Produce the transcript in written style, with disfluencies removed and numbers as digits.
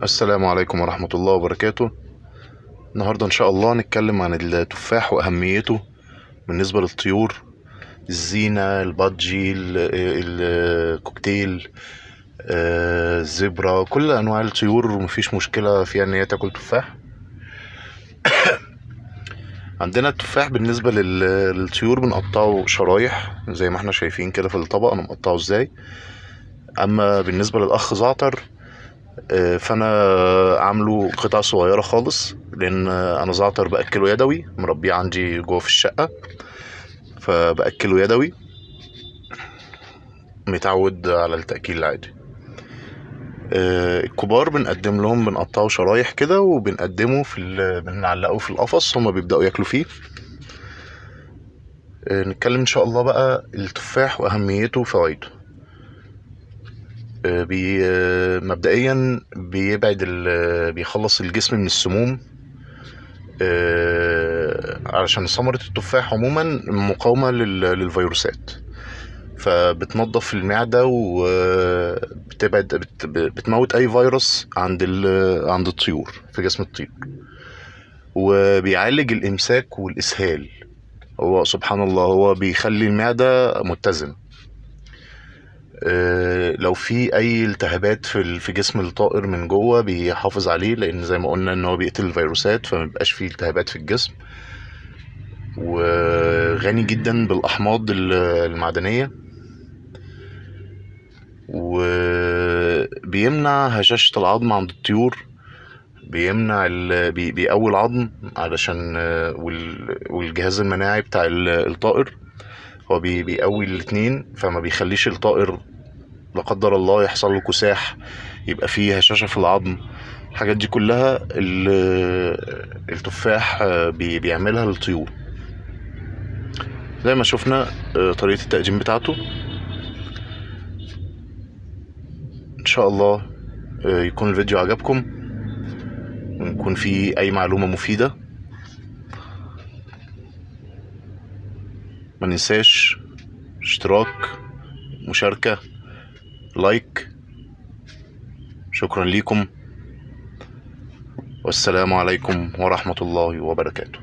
السلام عليكم ورحمة الله وبركاته. النهاردة إن شاء الله نتكلم عن التفاح وأهميته بالنسبة للطيور، الزينة، البادجي، الكوكتيل، الزبرة، كل أنواع الطيور مفيش مشكلة فيها إن هي تاكل تفاح. عندنا التفاح بالنسبة للطيور بنقطعه شرايح زي ما احنا شايفين كده في الطبق أنا مقطعه ازاي. أما بالنسبة للأخ زعتر، فانا عامله قطع صغيره خالص، لان انا زعتر باكله يدوي، مربيه عندي جوه في الشقه، فباكله يدوي، متعود على التاكيل العادي. الكبار بنقدم لهم، بنقطعه شرايح كده وبنقدمه بنعلقه في القفص، هما بيبداوا ياكلوا فيه. نتكلم ان شاء الله بقى التفاح واهميته وفوائده. مبدئيا بيخلص الجسم من السموم، علشان ثمرة التفاح عموما مقاومة للفيروسات، فبتنظف المعدة وبتبعد بتموت أي فيروس عند الطيور في جسم الطيور، وبيعالج الإمساك والإسهال. هو سبحان الله هو بيخلي المعدة متزنة. لو في اي التهابات في جسم الطائر من جوه بيحافظ عليه، لان زي ما قلنا ان هو بيقتل الفيروسات، فمبقاش فيه التهابات في الجسم. وغني جدا بالاحماض المعدنيه، وبيمنع هشاشة العظم عند الطيور، بيمنع بيقوي العظم علشان والجهاز المناعي بتاع الطائر. هو بيقوي الاتنين، فما بيخليش الطائر لا قدر الله يحصل له كساح، يبقى فيه هشاشة في العظم. الحاجات دي كلها التفاح بيعملها للطيور. زي ما شفنا طريقة التقديم بتاعته. ان شاء الله يكون الفيديو عجبكم ويكون فيه اي معلومة مفيدة. ما ننساش اشتراك، مشاركة، لايك. شكرا ليكم، والسلام عليكم ورحمة الله وبركاته.